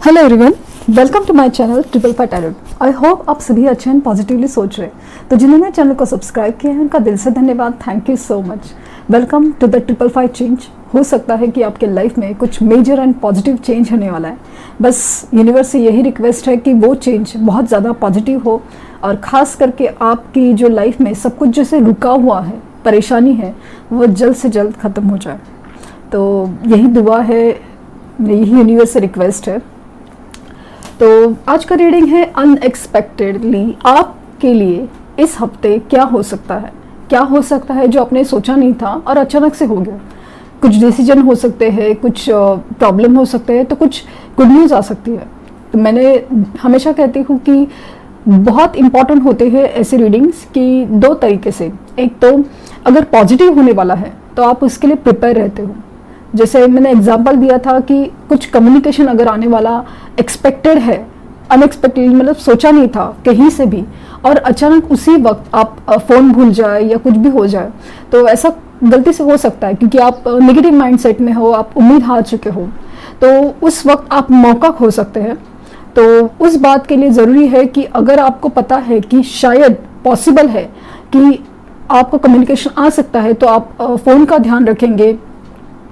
Hello everyone, welcome to my channel triple five tarot. I hope आप सभी अच्छे and positively सोच रहे हैं। तो जिन्होंने चैनल को सब्सक्राइब किया है उनका दिल से धन्यवाद। Thank you so much. Welcome to the triple five change. हो सकता है कि आपके लाइफ में कुछ मेजर एंड पॉजिटिव चेंज होने वाला है। बस यूनिवर्स से यही रिक्वेस्ट है कि वो चेंज बहुत ज़्यादा पॉजिटिव हो और ख़ास करके आपकी जो लाइफ में सब कुछ जैसे रुका हुआ है, परेशानी है, वो जल्द से जल्द ख़त्म हो जाए। तो यही दुआ है, यही यूनिवर्स से रिक्वेस्ट है। तो आज का रीडिंग है अनएक्सपेक्टेडली आपके लिए इस हफ्ते क्या हो सकता है। क्या हो सकता है जो आपने सोचा नहीं था और अचानक से हो गया। कुछ डिसीजन हो सकते हैं, कुछ प्रॉब्लम हो सकते हैं, तो कुछ गुड न्यूज़ आ सकती है। तो मैंने हमेशा कहती हूँ कि बहुत इम्पॉर्टेंट होते हैं ऐसे रीडिंग्स कि दो तरीके से। एक तो अगर पॉजिटिव होने वाला है तो आप उसके लिए प्रिपेयर रहते हो। जैसे मैंने एग्जांपल दिया था कि कुछ कम्युनिकेशन अगर आने वाला एक्सपेक्टेड है, अनएक्सपेक्टेड मतलब सोचा नहीं था कहीं से भी, और अचानक उसी वक्त आप फ़ोन भूल जाए या कुछ भी हो जाए, तो ऐसा गलती से हो सकता है क्योंकि आप नेगेटिव माइंडसेट में हो, आप उम्मीद हार चुके हो, तो उस वक्त आप मौका खो सकते हैं। तो उस बात के लिए ज़रूरी है कि अगर आपको पता है कि शायद पॉसिबल है कि आपको कम्युनिकेशन आ सकता है, तो आप फ़ोन का ध्यान रखेंगे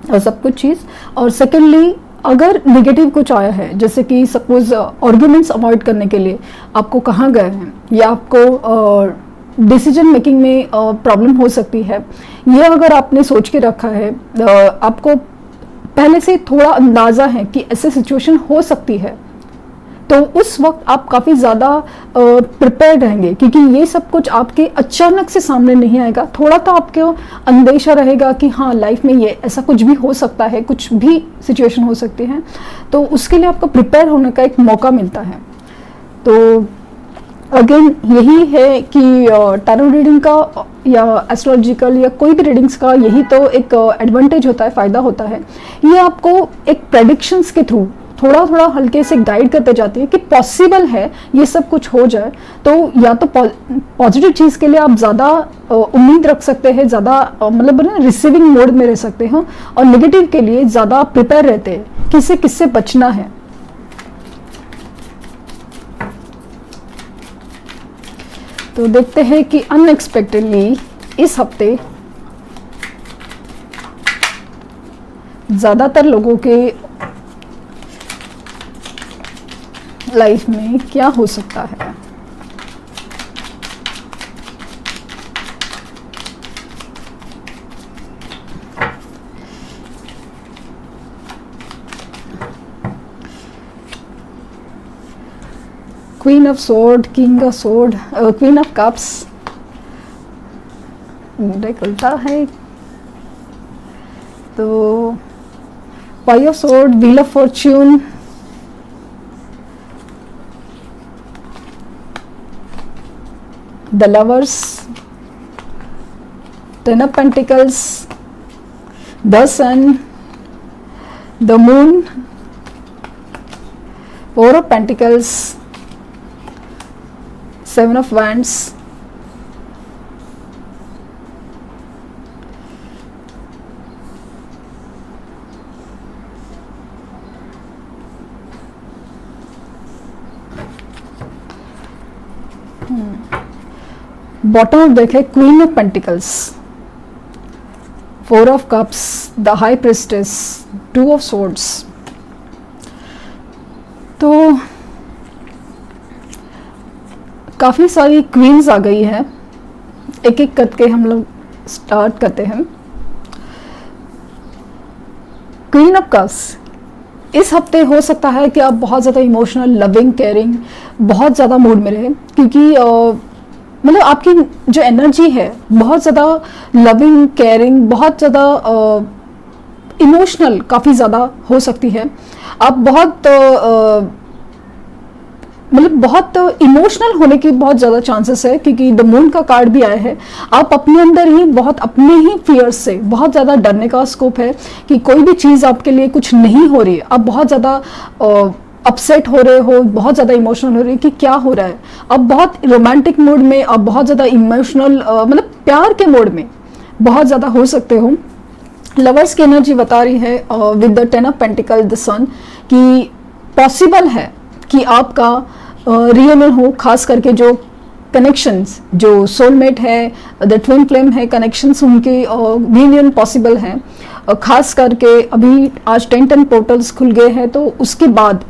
और सब कुछ चीज़। और सेकेंडली, अगर नेगेटिव कुछ आया है, जैसे कि सपोज आर्ग्यूमेंट्स अवॉइड करने के लिए आपको कहाँ गए हैं या आपको डिसीजन मेकिंग में प्रॉब्लम हो सकती है, ये अगर आपने सोच के रखा है, आपको पहले से थोड़ा अंदाज़ा है कि ऐसे सिचुएशन हो सकती है, तो उस वक्त आप काफ़ी ज़्यादा प्रिपेयर रहेंगे क्योंकि ये सब कुछ आपके अचानक से सामने नहीं आएगा। थोड़ा तो आपको अंदेशा रहेगा कि हाँ, लाइफ में ये ऐसा कुछ भी हो सकता है, कुछ भी सिचुएशन हो सकती है, तो उसके लिए आपको प्रिपेयर होने का एक मौका मिलता है। तो अगेन यही है कि टैरो रीडिंग का या एस्ट्रोलॉजिकल या कोई भी रीडिंग्स का यही तो एक एडवांटेज होता है, फ़ायदा होता है। ये आपको एक प्रेडिक्शंस के थ्रू थोड़ा थोड़ा हल्के से गाइड करते जाती है कि पॉसिबल है ये सब कुछ हो जाए। तो या तो पॉजिटिव चीज़ के लिए आप ज़्यादा उम्मीद रख सकते हैं, ज़्यादा मतलब ना रिसीविंग मोड में रह सकते हैं, और नेगेटिव के लिए ज़्यादा प्रिपेयर रहते हैं कि किससे बचना है। तो देखते हैं कि अनएक्सपेक्टेडली इस हफ्ते ज़्यादातर लोगों के लाइफ में क्या हो सकता है। Queen of sword, king of sword, queen of cups, deck उल्टा है, तो five of sword, wheel of Fortune, the lovers, ten of pentacles, the sun, the moon, four of pentacles, seven of wands, bottom of deck है queen of pentacles, four of cups, the high priestess, two of swords. तो काफ़ी सारी queen's आ गई है, एक एक करके हम लोग स्टार्ट करते हैं। क्वीन ऑफ कप्स, इस हफ्ते हो सकता है कि आप बहुत ज़्यादा इमोशनल, लविंग, केयरिंग, बहुत ज़्यादा मूड में रहे क्योंकि मतलब आपकी जो एनर्जी है बहुत ज़्यादा लविंग, केयरिंग, बहुत ज़्यादा इमोशनल काफ़ी ज़्यादा हो सकती है। आप बहुत मतलब बहुत इमोशनल होने की बहुत ज़्यादा चांसेस है क्योंकि द मून का कार्ड भी आया है। आप अपने अंदर ही बहुत अपने ही फियर्स से बहुत ज़्यादा डरने का स्कोप है कि कोई भी चीज़ आपके लिए कुछ नहीं हो रही है, आप बहुत ज़्यादा अपसेट हो रहे हो, बहुत ज़्यादा इमोशनल हो रही है कि क्या हो रहा है। अब बहुत रोमांटिक मूड में, अब बहुत ज़्यादा इमोशनल मतलब प्यार के मूड में बहुत ज़्यादा हो सकते हो। लवर्स की एनर्जी बता रही है with the 10 of pentacle the sun कि पॉसिबल है कि आपका रियूनियन हो, खास करके जो कनेक्शंस, जो सोलमेट है, द ट्विन फ्लेम है, कनेक्शंस उनके रियूनियन पॉसिबल हैं। खास करके अभी आज 10 पोर्टल्स खुल गए हैं, तो उसके बाद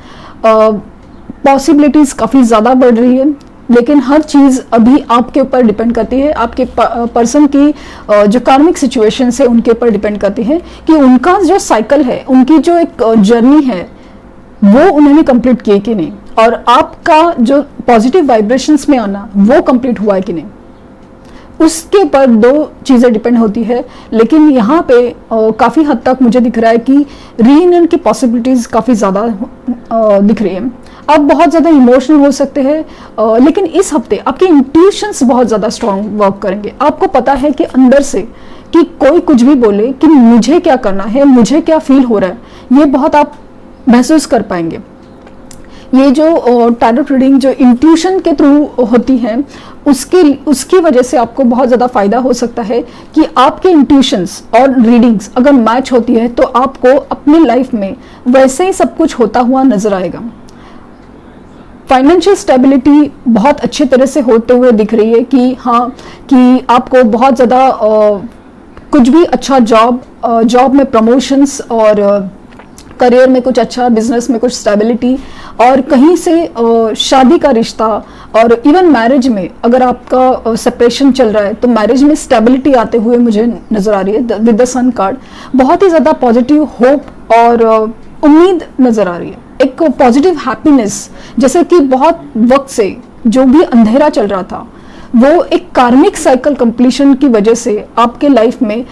पॉसिबिलिटीज़ काफ़ी ज़्यादा बढ़ रही है। लेकिन हर चीज़ अभी आपके ऊपर डिपेंड करती है, आपके पर्सन की जो कार्मिक सिचुएशन है उनके ऊपर डिपेंड करती है कि उनका जो साइकिल है, उनकी जो एक जर्नी है वो उन्होंने कंप्लीट की कि नहीं, और आपका जो पॉजिटिव वाइब्रेशंस में आना वो कंप्लीट हुआ है कि नहीं। उसके ऊपर दो चीज़ें डिपेंड होती है। लेकिन यहाँ पे काफ़ी हद तक मुझे दिख रहा है कि रीयूनियन की पॉसिबिलिटीज़ काफ़ी ज़्यादा दिख रही है। आप बहुत ज़्यादा इमोशनल हो सकते हैं, लेकिन इस हफ्ते आपके इंट्यूशंस बहुत ज़्यादा स्ट्रॉन्ग वर्क करेंगे। आपको पता है कि अंदर से कि कोई कुछ भी बोले कि मुझे क्या करना है, मुझे क्या फील हो रहा है, ये बहुत आप महसूस कर पाएंगे। ये जो टैरोट रीडिंग जो इंट्यूशन के थ्रू होती है, उसकी वजह से आपको बहुत ज़्यादा फायदा हो सकता है कि आपके इंट्यूशंस और रीडिंग्स अगर मैच होती है तो आपको अपनी लाइफ में वैसे ही सब कुछ होता हुआ नजर आएगा। फाइनेंशियल स्टेबिलिटी बहुत अच्छे तरह से होते हुए दिख रही है कि हाँ, कि आपको बहुत ज़्यादा कुछ भी अच्छा जॉब में प्रमोशंस और करियर में कुछ अच्छा, बिजनेस में कुछ स्टेबिलिटी, और कहीं से शादी का रिश्ता, और इवन मैरिज में अगर आपका सेपरेशन चल रहा है तो मैरिज में स्टेबिलिटी आते हुए मुझे नजर आ रही है। विद द सन कार्ड बहुत ही ज़्यादा पॉजिटिव होप और उम्मीद नजर आ रही है, एक पॉजिटिव हैप्पीनेस। जैसे कि बहुत वक्त से जो भी अंधेरा चल रहा था वो एक कार्मिक साइकिल कंप्लीशन की वजह से आपके लाइफ में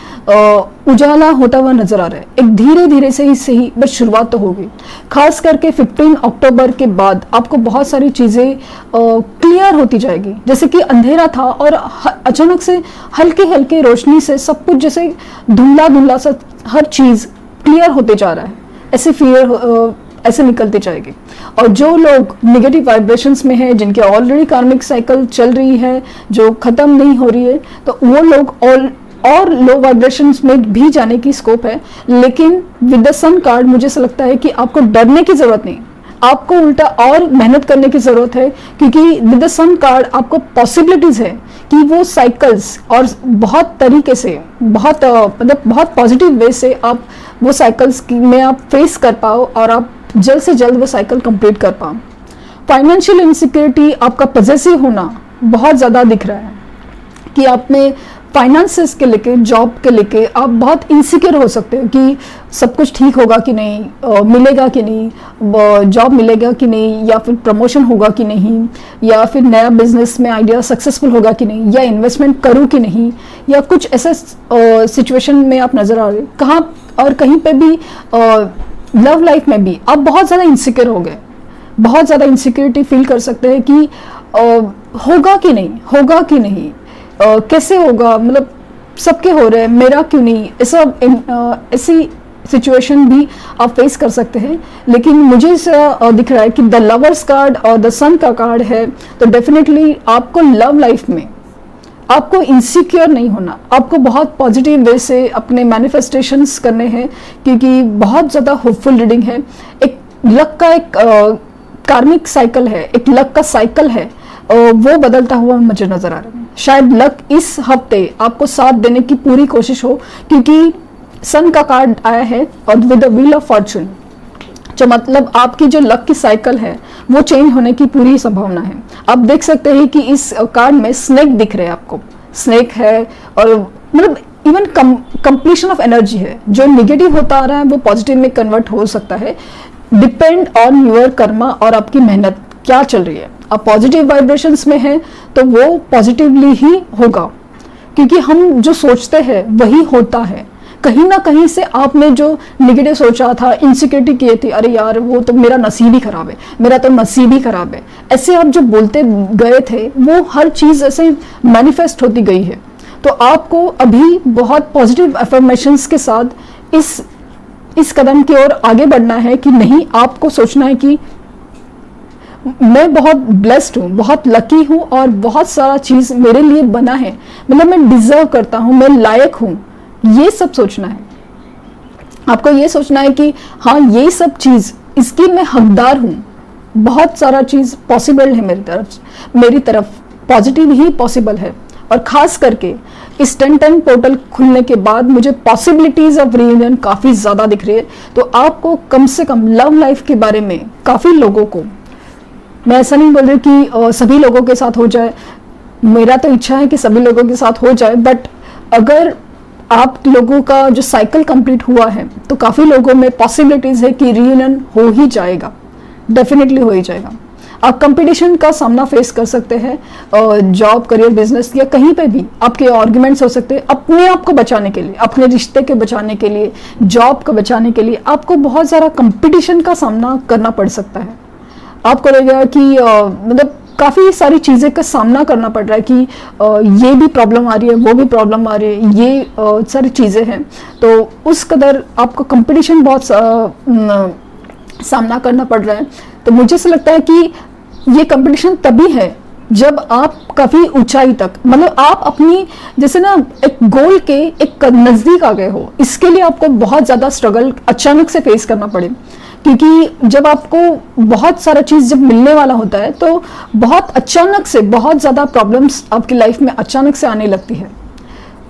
उजाला होता हुआ नजर आ रहा है। एक धीरे धीरे से ही बस शुरुआत तो होगी। खास करके 15 अक्टूबर के बाद आपको बहुत सारी चीज़ें क्लियर होती जाएगी। जैसे कि अंधेरा था और अचानक से हल्के हल्के रोशनी से सब कुछ जैसे धुंधला धुंधला सा हर चीज़ क्लियर होते जा रहा है, ऐसे फियर ऐसे निकलते जाएगी। और जो लोग नेगेटिव वाइब्रेशंस में हैं, जिनके ऑलरेडी कार्मिक साइकिल चल रही है जो ख़त्म नहीं हो रही है, तो वो लोग और लो वाइब्रेशंस में भी जाने की स्कोप है। लेकिन विद द सन कार्ड मुझे ऐसा लगता है कि आपको डरने की ज़रूरत नहीं, आपको उल्टा और मेहनत करने की ज़रूरत है, क्योंकि विद द सन कार्ड आपको पॉसिबिलिटीज़ है कि वो साइकिल्स और बहुत तरीके से, बहुत पॉजिटिव वे से आप वो साइकिल्स में आप फेस कर पाओ और आप जल्द से जल्द वो साइकिल कंप्लीट कर पाओ। फाइनेंशियल इनसिक्योरिटी, आपका पॉजेसिव होना बहुत ज़्यादा दिख रहा है कि आप में फाइनेंसेस के लेके, जॉब के लेके आप बहुत इनसिक्योर हो सकते हो कि सब कुछ ठीक होगा कि नहीं, मिलेगा कि नहीं, जॉब मिलेगा कि नहीं, या फिर प्रमोशन होगा कि नहीं, या फिर नया बिजनेस में आइडिया सक्सेसफुल होगा कि नहीं, या इन्वेस्टमेंट करूँ कि नहीं, या कुछ ऐसे सिचुएशन में आप नज़र आ रहे हो। कहाँ और कहीं पे भी लव लाइफ में भी आप बहुत ज़्यादा इनसिक्योर हो गए, बहुत ज़्यादा इनसिक्योरिटी फील कर सकते हैं कि होगा कि नहीं, होगा कि नहीं, कैसे होगा, मतलब सबके हो रहे हैं, मेरा क्यों नहीं, ऐसी सिचुएशन भी आप फेस कर सकते हैं। लेकिन मुझे ऐसा दिख रहा है कि द लवर्स कार्ड और द सन का कार्ड है, तो डेफिनेटली आपको लव लाइफ में आपको इनसिक्योर नहीं होना, आपको बहुत पॉजिटिव वे से अपने मैनिफेस्टेशंस करने हैं, क्योंकि बहुत ज़्यादा होपफुल रीडिंग है। एक लक का एक कार्मिक साइकिल है, एक लक का साइकिल है, वो बदलता हुआ मुझे नज़र आ रहा है। शायद लक इस हफ्ते आपको साथ देने की पूरी कोशिश हो, क्योंकि सन का कार्ड आया है और with the wheel of Fortune, जो मतलब आपकी जो लक की साइकिल है वो चेंज होने की पूरी संभावना है। आप देख सकते हैं कि इस कार्ड में स्नेक दिख रहे हैं, आपको स्नेक है, और मतलब इवन कंप्लीशन ऑफ एनर्जी है। जो निगेटिव होता आ रहा है वो पॉजिटिव में कन्वर्ट हो सकता है। डिपेंड ऑन योर कर्मा और आपकी मेहनत क्या चल रही है। आप पॉजिटिव वाइब्रेशंस में हैं तो वो पॉजिटिवली ही होगा, क्योंकि हम जो सोचते हैं वही होता है। कहीं ना कहीं से आपने जो निगेटिव सोचा था, इनसिक्योरिटी किए थे, अरे यार वो तो मेरा नसीब ही खराब है, मेरा तो नसीब ही खराब है, ऐसे आप जो बोलते गए थे वो हर चीज़ ऐसे मैनिफेस्ट होती गई है। तो आपको अभी बहुत पॉजिटिव अफर्मेशंस के साथ इस कदम की ओर आगे बढ़ना है कि नहीं, आपको सोचना है कि मैं बहुत ब्लेस्ड हूँ, बहुत लकी हूँ और बहुत सारा चीज़ मेरे लिए बना है, मतलब मैं डिजर्व करता हूँ, मैं लायक हूँ। ये सब सोचना है आपको। ये सोचना है कि हाँ, ये सब चीज़ इसकी मैं हकदार हूँ। बहुत सारा चीज़ पॉसिबल है मेरी तरफ पॉजिटिव ही पॉसिबल है। और ख़ास करके इस 10-10 पोर्टल खुलने के बाद मुझे पॉसिबिलिटीज़ ऑफ रीयूनियन काफ़ी ज़्यादा दिख रही है। तो आपको कम से कम लव लाइफ के बारे में काफ़ी लोगों को, मैं ऐसा नहीं बोल रही कि सभी लोगों के साथ हो जाए, मेरा तो इच्छा है कि सभी लोगों के साथ हो जाए, बट अगर आप लोगों का जो साइकिल कंप्लीट हुआ है तो काफ़ी लोगों में पॉसिबिलिटीज़ है कि रीयूनियन हो ही जाएगा, डेफिनेटली हो ही जाएगा। आप कंपटीशन का सामना फेस कर सकते हैं जॉब, करियर, बिजनेस या कहीं पे भी आपके आर्ग्यूमेंट्स हो सकते हैं। अपने आप को बचाने के लिए, अपने रिश्ते के बचाने के लिए, जॉब को बचाने के लिए आपको बहुत सारा कंपटीशन का सामना करना पड़ सकता है। आपको लगेगा कि मतलब काफ़ी सारी चीज़ें का सामना करना पड़ रहा है कि ये भी प्रॉब्लम आ रही है, वो भी प्रॉब्लम आ रही है, ये सारी चीज़ें हैं। तो उस कदर आपको कंपटीशन बहुत सामना करना पड़ रहा है। तो मुझे ऐसा लगता है कि ये कंपटीशन तभी है जब आप काफ़ी ऊंचाई तक, मतलब आप अपनी जैसे ना एक गोल के एक नज़दीक आ गए हो, इसके लिए आपको बहुत ज़्यादा स्ट्रगल अचानक से फेस करना पड़े। क्योंकि जब आपको बहुत सारा चीज़ जब मिलने वाला होता है तो बहुत अचानक से बहुत ज़्यादा प्रॉब्लम्स आपकी लाइफ में अचानक से आने लगती है।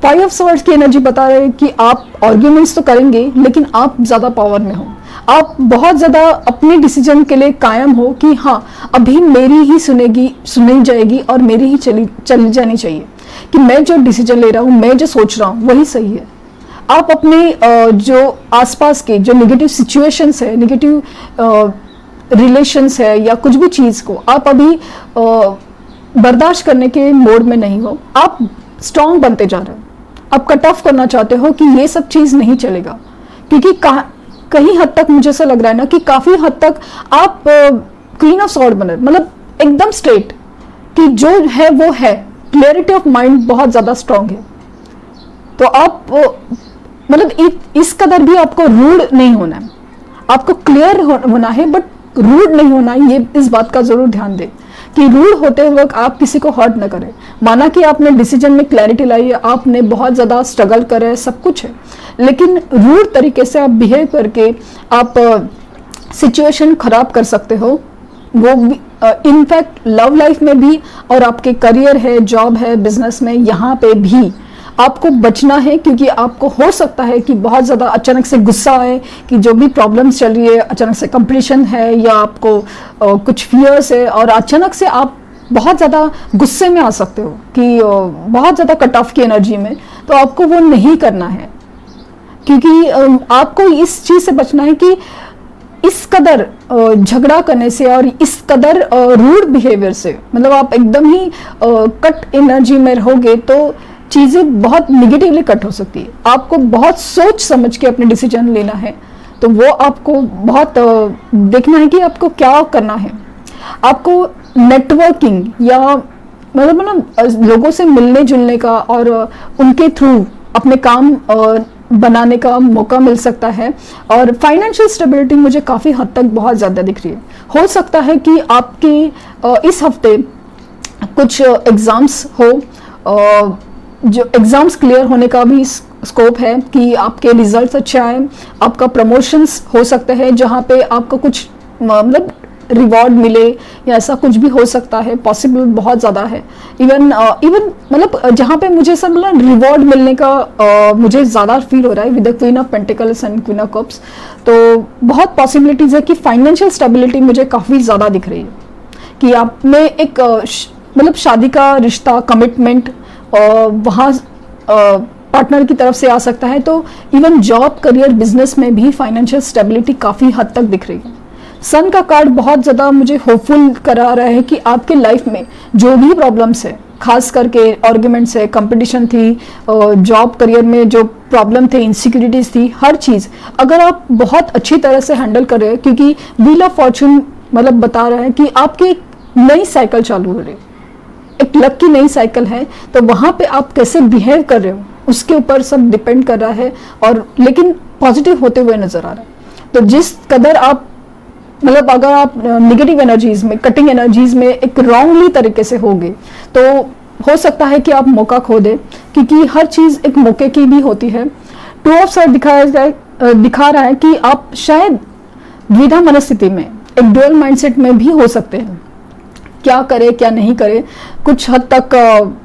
5 ऑफ स्वॉर्ड्स की एनर्जी बता रहे हैं कि आप आर्ग्यूमेंट्स तो करेंगे लेकिन आप ज़्यादा पावर में हो। आप बहुत ज़्यादा अपने डिसीजन के लिए कायम हो कि हाँ, अभी मेरी ही सुनी जाएगी और मेरी ही चली जानी चाहिए, कि मैं जो डिसीजन ले रहा हूँ, मैं जो सोच रहा हूँ वही सही है। आप अपने जो आसपास के जो नेगेटिव सिचुएशंस है, नेगेटिव रिलेशंस है या कुछ भी चीज़ को आप अभी बर्दाश्त करने के मोड में नहीं हो। आप स्ट्रांग बनते जा रहे हो, आप कट ऑफ करना चाहते हो कि ये सब चीज़ नहीं चलेगा। क्योंकि कहीं हद तक मुझे ऐसा लग रहा है ना कि काफ़ी हद तक आप क्वीन ऑफ सॉर्ड बने, मतलब एकदम स्ट्रेट कि जो है वो है, क्लियरिटी ऑफ माइंड बहुत ज़्यादा स्ट्रांग है। तो आप मतलब इस कदर भी आपको रूड नहीं होना है, आपको क्लियर होना है बट रूड नहीं होना है। ये इस बात का जरूर ध्यान दें कि रूड होते वक्त आप किसी को हर्ट ना करें। माना कि आपने डिसीजन में क्लैरिटी लाई है, आपने बहुत ज़्यादा स्ट्रगल करे, सब कुछ है, लेकिन रूड तरीके से आप बिहेव करके आप सिचुएशन खराब कर सकते हो। वो भी इनफैक्ट लव लाइफ में भी और आपके करियर है, जॉब है, बिजनेस में, यहाँ पे भी आपको बचना है। क्योंकि आपको हो सकता है कि बहुत ज़्यादा अचानक से गुस्सा आए कि जो भी प्रॉब्लम्स चल रही है, अचानक से कंपटीशन है या आपको कुछ फियर्स है और अचानक से आप बहुत ज़्यादा गुस्से में आ सकते हो कि बहुत ज़्यादा कट ऑफ की एनर्जी में। तो आपको वो नहीं करना है, क्योंकि आपको इस चीज़ से बचना है कि इस कदर झगड़ा करने से और इस कदर रूड बिहेवियर से, मतलब आप एकदम ही कट एनर्जी में रहोगे तो चीज़ें बहुत निगेटिवली कट हो सकती है। आपको बहुत सोच समझ के अपने डिसीजन लेना है। तो वो आपको बहुत देखना है कि आपको क्या करना है। आपको नेटवर्किंग या मतलब लोगों से मिलने जुलने का और उनके थ्रू अपने काम बनाने का मौका मिल सकता है। और फाइनेंशियल स्टेबिलिटी मुझे काफ़ी हद तक बहुत ज़्यादा दिख रही है। हो सकता है कि आपके इस हफ्ते कुछ एग्ज़ाम्स हो, जो एग्ज़ाम्स क्लियर होने का भी स्कोप है कि आपके रिजल्ट्स अच्छे आए, आपका प्रमोशंस हो सकते हैं जहाँ पे आपको कुछ मतलब रिवॉर्ड मिले या ऐसा कुछ भी हो सकता है, पॉसिबल बहुत ज़्यादा है। इवन मतलब जहाँ पे मुझे सब मतलब रिवॉर्ड मिलने का मुझे ज़्यादा फील हो रहा है with the queen of pentacles and queen of cups. तो बहुत पॉसिबिलिटीज़ है कि फाइनेंशियल स्टेबिलिटी मुझे काफ़ी ज़्यादा दिख रही है कि आप में एक मतलब शादी का रिश्ता, कमिटमेंट वहाँ पार्टनर की तरफ से आ सकता है। तो इवन जॉब, करियर, बिजनेस में भी फाइनेंशियल स्टेबिलिटी काफ़ी हद तक दिख रही है। सन का कार्ड बहुत ज़्यादा मुझे होपफुल करा रहा है कि आपके लाइफ में जो भी प्रॉब्लम्स है, खास करके आर्ग्यूमेंट्स है, कंपटीशन थी, जॉब करियर में जो प्रॉब्लम थे, इनसिक्योरिटीज़ थी, हर चीज़ अगर आप बहुत अच्छी तरह से हैंडल कर रहे हो, क्योंकि व्हील ऑफ फॉर्चून मतलब बता रहा है कि आपकी एक नई साइकिल चालू हो रही है, एक लक की नई साइकिल है। तो वहाँ पे आप कैसे बिहेव कर रहे हो उसके ऊपर सब डिपेंड कर रहा है, और लेकिन पॉजिटिव होते हुए नज़र आ रहा है। तो जिस कदर आप मतलब अगर आप नेगेटिव एनर्जीज में, कटिंग एनर्जीज में एक रॉन्गली तरीके से होगे तो हो सकता है कि आप मौका खो दे, क्योंकि हर चीज़ एक मौके की भी होती है। 2 ऑफ सॉर्ड दिखा रहा है कि आप शायद द्विधा मनस्थिति में, एक डुअल माइंडसेट में भी हो सकते हैं, क्या करे क्या नहीं करे। कुछ हद तक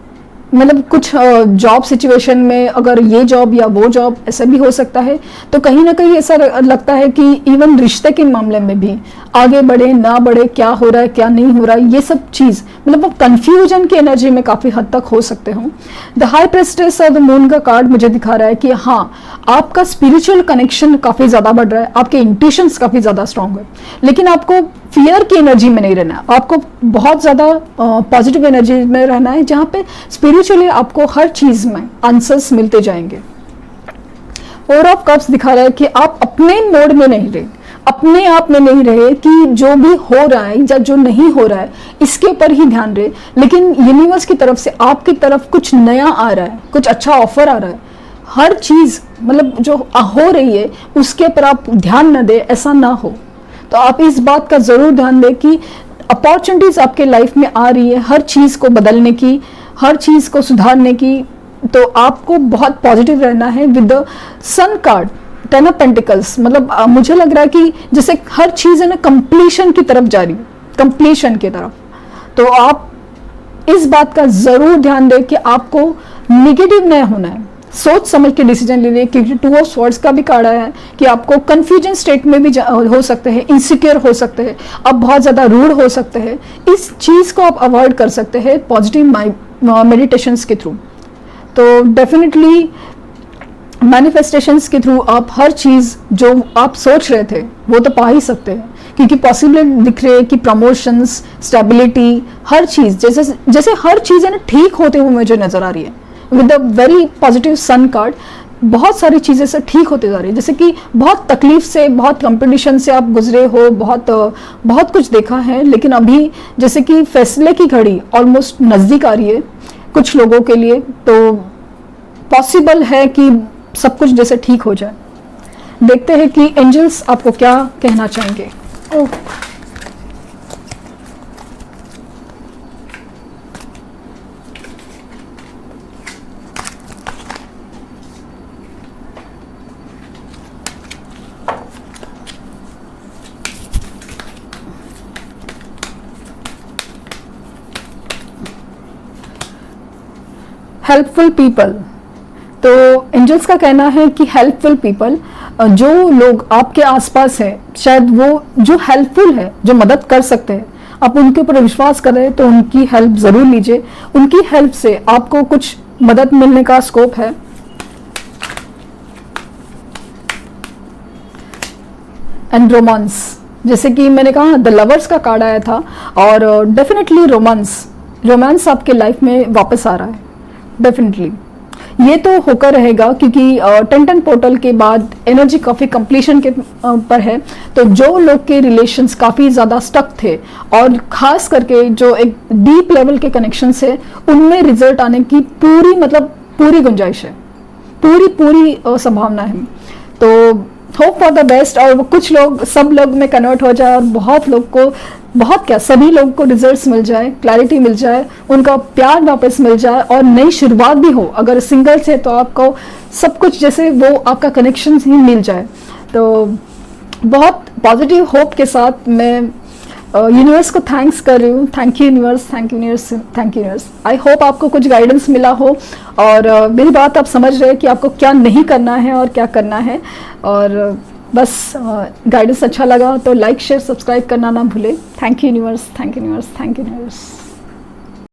मतलब कुछ जॉब सिचुएशन में अगर ये जॉब या वो जॉब ऐसा भी हो सकता है, तो कहीं ना कहीं ऐसा लगता है कि इवन रिश्ते के मामले में भी आगे बढ़े ना बढ़े, क्या हो रहा है क्या नहीं हो रहा है, ये सब चीज़ मतलब वो कंफ्यूजन की एनर्जी में काफ़ी हद तक हो सकते हो। द हाई प्रेस्टेस और द मून का कार्ड मुझे दिखा रहा है कि हाँ, आपका स्पिरिचुअल कनेक्शन काफ़ी ज़्यादा बढ़ रहा है, आपके इंट्यूशंस काफ़ी ज़्यादा स्ट्रांग है, लेकिन आपको फियर की एनर्जी में नहीं रहना है, आपको बहुत ज़्यादा पॉजिटिव एनर्जी में रहना है, जहाँ पे स्पिरिचुअली आपको हर चीज़ में आंसर्स मिलते जाएंगे। और ऑफ कप्स दिखा रहा है कि आप अपने मोड में नहीं रहे, अपने आप में नहीं रहे कि जो भी हो रहा है या जो नहीं हो रहा है इसके ऊपर ही ध्यान रहे, लेकिन यूनिवर्स की तरफ से आपकी तरफ कुछ नया आ रहा है, कुछ अच्छा ऑफर आ रहा है। हर चीज़ मतलब जो हो रही है उसके ऊपर आप ध्यान न दे, ऐसा ना हो। तो आप इस बात का ज़रूर ध्यान दें कि अपॉर्चुनिटीज़ आपके लाइफ में आ रही है हर चीज़ को बदलने की, हर चीज़ को सुधारने की। तो आपको बहुत पॉजिटिव रहना है। With the sun card, 10 of pentacles, मतलब मुझे लग रहा है कि जैसे हर चीज़ है ना कंप्लीशन की तरफ जा रही है, कंप्लीशन की तरफ। तो आप इस बात का ज़रूर ध्यान दें कि आपको निगेटिव नहीं होना है, सोच समझ के डिसीजन ले लिए, क्योंकि 2 ऑफ स्वॉर्ड्स का भी कार्ड आया है कि आपको कंफ्यूजन स्टेट में भी हो सकते हैं, इनसिक्योर हो सकते हैं, आप बहुत ज़्यादा रूड हो सकते हैं। इस चीज़ को आप अवॉइड कर सकते हैं पॉजिटिव मेडिटेशंस के थ्रू। तो डेफिनेटली मैनिफेस्टेशंस के थ्रू आप हर चीज़ जो आप सोच रहे थे वो तो पा ही सकते हैं, क्योंकि पॉसिबल दिख रहे हैं कि प्रमोशंस, स्टेबिलिटी, हर चीज़ जैसे जैसे हर चीज़ है ना ठीक होते हुए मुझे नज़र आ रही है। With a very positive sun card, बहुत सारी चीज़ें से ठीक होते जा रही है। जैसे कि बहुत तकलीफ से, बहुत कंपटीशन से आप गुजरे हो, बहुत कुछ देखा है, लेकिन अभी जैसे कि फैसले की घड़ी ऑलमोस्ट नज़दीक आ रही है कुछ लोगों के लिए। तो पॉसिबल है कि सब कुछ जैसे ठीक हो जाए। देखते हैं कि एंजल्स आपको क्या कहना चाहेंगे। हेल्पफुल पीपल, तो एंजल्स का कहना है कि हेल्पफुल पीपल, जो लोग आपके आसपास है, शायद वो जो हेल्पफुल है, जो मदद कर सकते हैं, आप उनके ऊपर विश्वास करें तो उनकी हेल्प ज़रूर लीजिए। उनकी हेल्प से आपको कुछ मदद मिलने का स्कोप है। एंड रोमांस, जैसे कि मैंने कहा द लवर्स का कार्ड आया था, और डेफिनेटली रोमांस आपके लाइफ में वापस आ रहा है। डेफिनेटली ये तो होकर रहेगा, क्योंकि 10 पोर्टल के बाद एनर्जी काफ़ी कंप्लीशन के पर है। तो जो लोग के रिलेशंस काफ़ी ज़्यादा स्टक थे, और ख़ास करके जो एक डीप लेवल के कनेक्शंस है, उनमें रिजल्ट आने की पूरी गुंजाइश है, पूरी संभावना है। तो होप फॉर द बेस्ट, और कुछ लोग, सब लोग में कन्वर्ट हो जाए, और सभी लोग को रिजल्ट्स मिल जाए, क्लैरिटी मिल जाए, उनका प्यार वापस मिल जाए, और नई शुरुआत भी हो। अगर सिंगल्स है तो आपको सब कुछ जैसे वो आपका कनेक्शन ही मिल जाए। तो बहुत पॉजिटिव होप के साथ मैं यूनिवर्स को थैंक्स कर रही हूँ। Thank you universe, thank you universe, thank you universe. I hope आपको कुछ गाइडेंस मिला हो, और मेरी बात आप समझ रहे हैं कि आपको क्या नहीं करना है और क्या करना है। और बस गाइडेंस अच्छा लगा तो लाइक, शेयर, सब्सक्राइब करना ना भूले। Thank you universe, thank you universe, thank you universe.